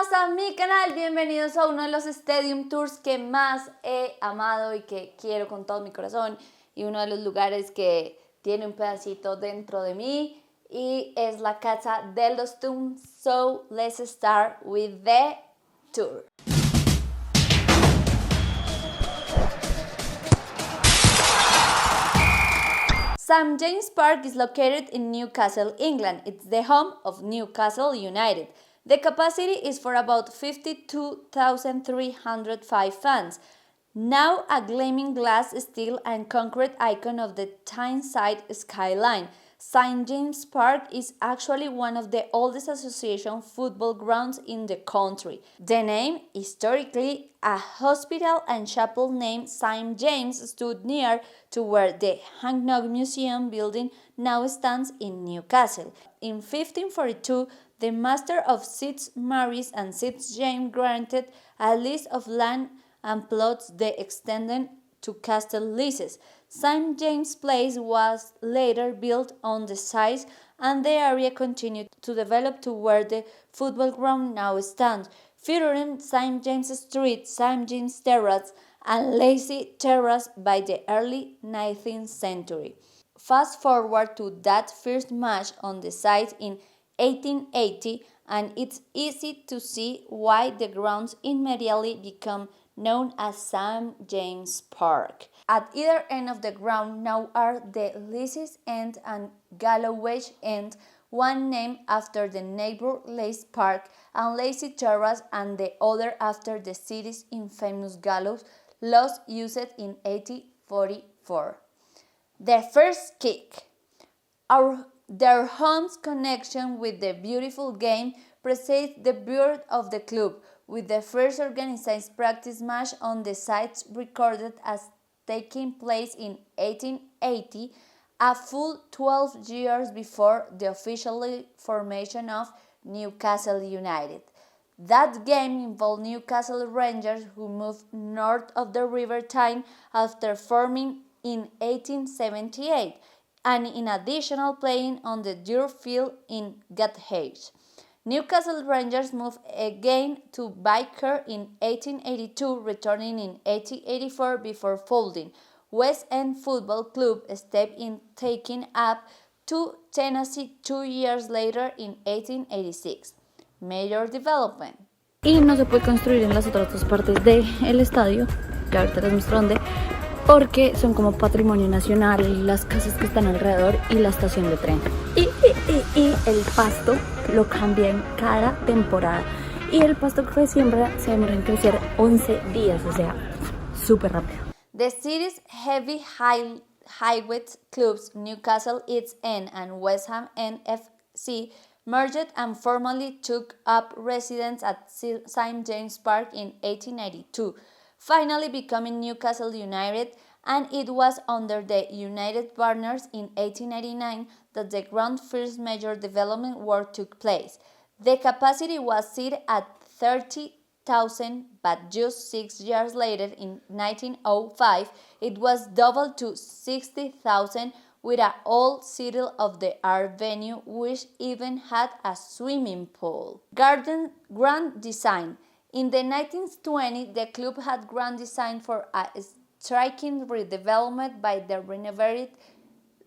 más a mi canal, bienvenidos a uno de los Stadium Tours que más he amado y que quiero con todo mi corazón, y uno de los lugares que tiene un pedacito dentro de mí y es la casa de los Tombs. So let's start with the tour. St. James Park is located in Newcastle, England. It's the home of Newcastle United. The capacity is for about 52,305 fans. Now a gleaming glass, steel and concrete icon of the Tyneside skyline, St. James Park is actually one of the oldest association football grounds in the country. The name, historically, a hospital and chapel named St. James stood near to where the Hacknock Museum building now stands in Newcastle. In 1542, the Master of St. Mary's and St. James granted a list of land and plots they extended to castle leases. St. James Place was later built on the site, and the area continued to develop to where the football ground now stands, featuring St. James Street, St. James Terrace, and Lacy Terrace by the early 19th century. Fast forward to that first match on the site in 1880, and it's easy to see why the grounds immediately become known as St. James Park. At either end of the ground now are the Leases End and Galloway End, one named after the neighbor Lace Park and Lacy Terrace, and the other after the city's infamous gallows laws used in 1844. The first kick. Their home's connection with the beautiful game precedes the birth of the club, with the first organized practice match on the site recorded as taking place in 1880, a full 12 years before the official formation of Newcastle United. That game involved Newcastle Rangers, who moved north of the River Tyne after forming in 1878, and in addition playing on the Dure Field in Gatehage. Newcastle Rangers moved again to Byker in 1882, returning in 1884 before folding. West End Football Club stepped in, taking up to Tennessee 2 years later in 1886. Major development. Y no se puede construir en las otras dos partes del estadio, que ahorita les muestro dónde, porque son como patrimonio nacional las casas que están alrededor y la estación de tren. Y el pasto lo cambia en cada temporada. Y el pasto que siembra se demora en crecer 11 días, o sea, súper rápido. The city's heavy highway clubs, Newcastle East End and West Ham End FC, merged and formally took up residence at St. James Park in 1892. Finally becoming Newcastle United, and it was under the United Banners in 1899 that the ground's first major development work took place. The capacity was set at 30,000, but just 6 years later, in 1905, it was doubled to 60,000 with an old citadel of the art venue, which even had a swimming pool. Grand design. In the 1920s, the club had grand design for a striking redevelopment by the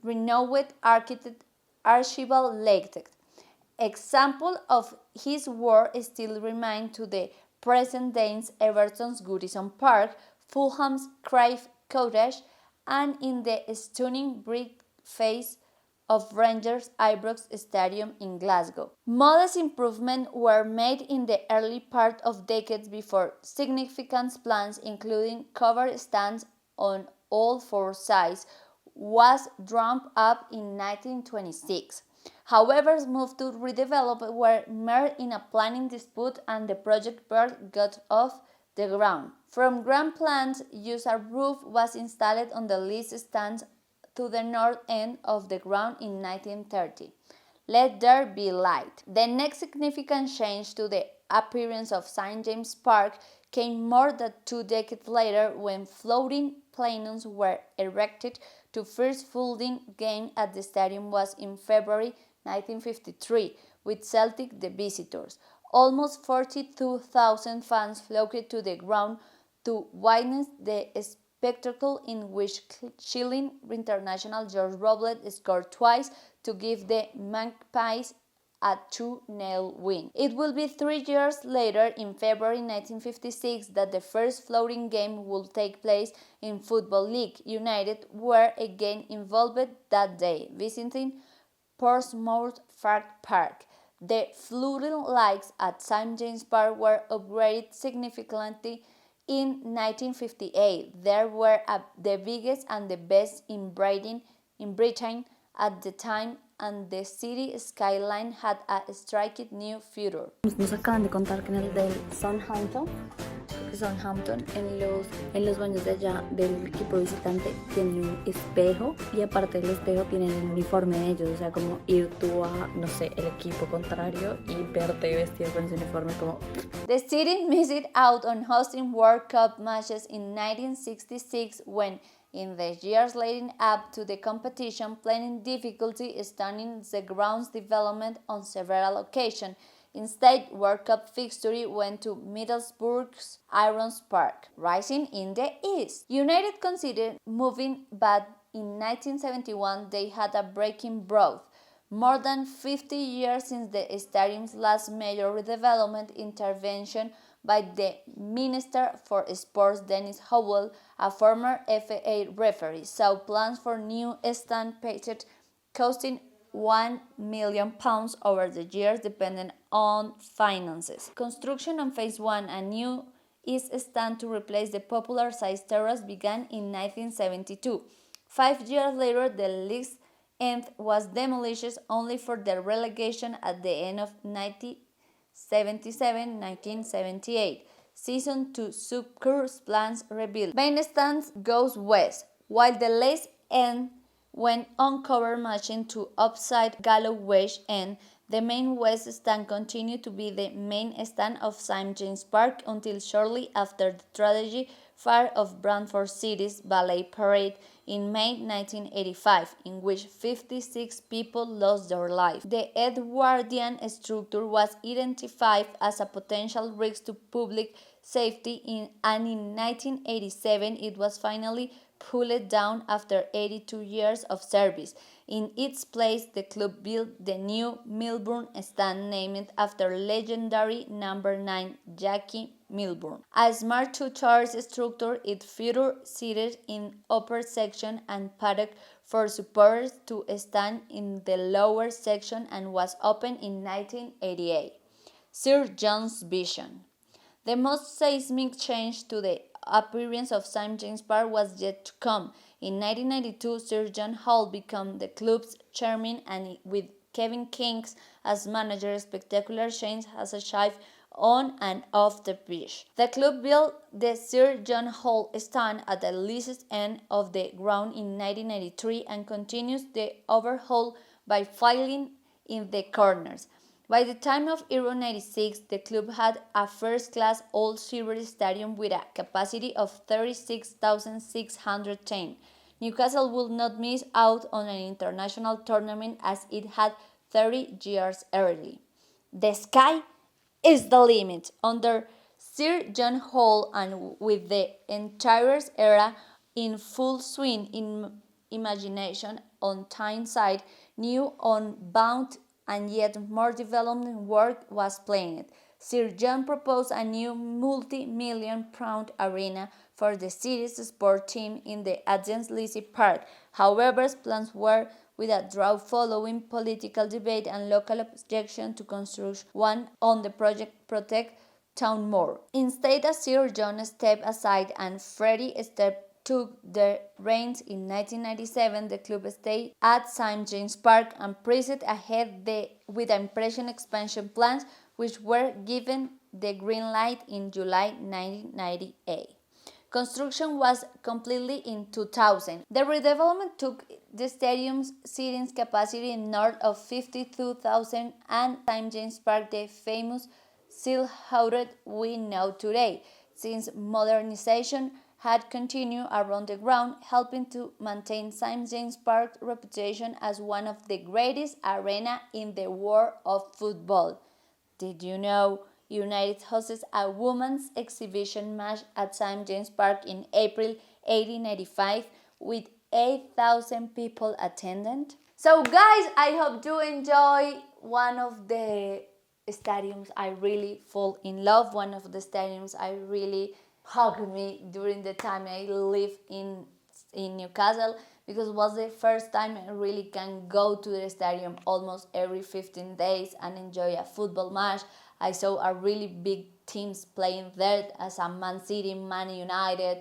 renowned architect Archibald Layton. Examples of his work still remain to the present days: Everton's Goodison Park, Fulham's Crave Cottage, and in the stunning brick face of Rangers Ibrox Stadium in Glasgow. Modest improvements were made in the early part of decades before significant plans, including covered stands on all four sides, was drawn up in 1926. However, moves to redevelop were merged in a planning dispute, and the project bird got off the ground. From grand plans, use a roof was installed on the least stands to the north end of the ground in 1930. Let there be light. The next significant change to the appearance of St. James Park came more than 2 decades later, when floating pylons were erected to first folding game at the stadium was in February 1953, with Celtic the visitors. Almost 42,000 fans flocked to the ground to witness the spectacle in which Chilean international George Robles scored twice to give the Magpies a 2-0 win. It will be 3 years later, in February 1956, that the first floating game will take place in Football League. United were again involved that day, visiting Portsmouth Park. The floating lights at St. James Park were upgraded significantly in 1958. They were the biggest and the best in Britain at the time, and the city skyline had a striking new future. Nos acaban de contar que en el del Southampton, en los baños de allá del equipo visitante tienen un espejo, y aparte del espejo tienen el uniforme de ellos, o sea, como ir tú a, no sé, el equipo contrario y verte vestido con ese uniforme como... The city missed out on hosting World Cup matches in 1966 when, in the years leading up to the competition, planning difficulty stunning the ground's development on several occasions. Instead, World Cup fixture went to Middlesbrough's Irons Park, rising in the east. United considered moving, but in 1971 they had a breaking growth. More than 50 years since the stadium's last major redevelopment intervention by the Minister for Sports Dennis Howell, a former FA referee, saw plans for new stand pitched, costing £1 million over the years, depending on finances. Construction on Phase 1, a new east stand to replace the popular sized terrace, began in 1972. 5 years later, the league's end was demolished, only for the relegation at the end of 1977-1978 season to succor plans rebuilt. Main stand goes west, while the last end went uncovered, matching to upside Gallow West End. The main west stand continued to be the main stand of St. James Park until shortly after the tragedy fire of Bradford City's Ballet Parade in May 1985, in which 56 people lost their lives. The Edwardian structure was identified as a potential risk to public safety, and in 1987 it was finally pulled down after 82 years of service. In its place, the club built the new Milburn stand, named after legendary number 9 Jackie Milburn. A smart two-tier structure, it featured seated in upper section and paddock for supporters to stand in the lower section, and was opened in 1988. Sir John's vision. The most seismic change to the appearance of St. James Park was yet to come. In 1992, Sir John Hall became the club's chairman, and with Kevin Kings as manager, spectacular change has achieved on and off the pitch. The club built the Sir John Hall stand at the least end of the ground in 1993 and continues the overhaul by filling in the corners. By the time of Euro 96, the club had a first-class all-series stadium with a capacity of 36,610. Newcastle would not miss out on an international tournament as it had 30 years early. The sky is the limit. Under Sir John Hall, and with the entire era in full swing, in imagination on Tyneside, new unbound and yet more development work was planned. Sir John proposed a new multi-million-pound arena for the city's sport team in the adjacent Lizzie Park. However, plans were withdrawn following political debate and local objection to construct one on the project Protect Town Moor. Instead, Sir John stepped aside and Freddie took the reins in 1997. The club stayed at St. James Park and pressed ahead with impressive expansion plans, which were given the green light in July 1998. Construction was completed in 2000. The redevelopment took the stadium's seating capacity north of 52,000 and St. James Park, the famous silhouette we know today, since modernization had continued around the ground, helping to maintain St. James Park's reputation as one of the greatest arenas in the world of football. Did you know United hosts a women's exhibition match at St. James Park in April 1885 with 8,000 people attending? So guys, I hope you enjoy one of the stadiums I really fall in love, one of the stadiums I really hugged me during the time I lived in Newcastle, because it was the first time I really can go to the stadium almost every 15 days and enjoy a football match. I saw a really big teams playing there, as a Man City, Man United,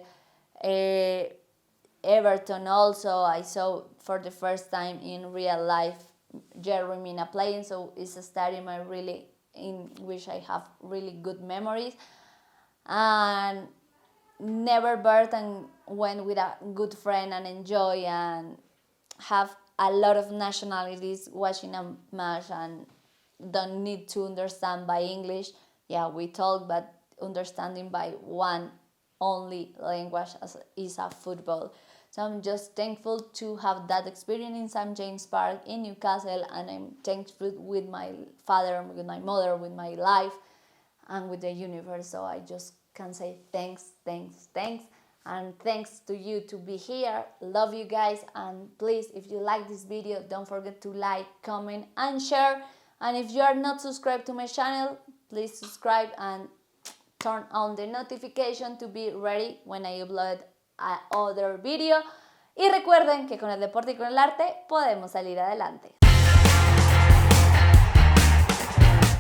Everton also. I saw for the first time in real life Jeremina playing, so it's a stadium I really, in which I have really good memories, and never birth and went with a good friend and enjoy and have a lot of nationalities watching a match and don't need to understand by English. Yeah, we talk, but understanding by one only language as is a football. So I'm just thankful to have that experience in St. James Park in Newcastle, and I'm thankful with my father, with my mother, with my life, and with the universe. So I just can say thanks, thanks, thanks, and thanks to you to be here. Love you guys, and please, if you like this video, don't forget to like, comment, and share. And if you are not subscribed to my channel, please subscribe and turn on the notification to be ready when I upload another video. Y recuerden que con el deporte y con el arte podemos salir adelante.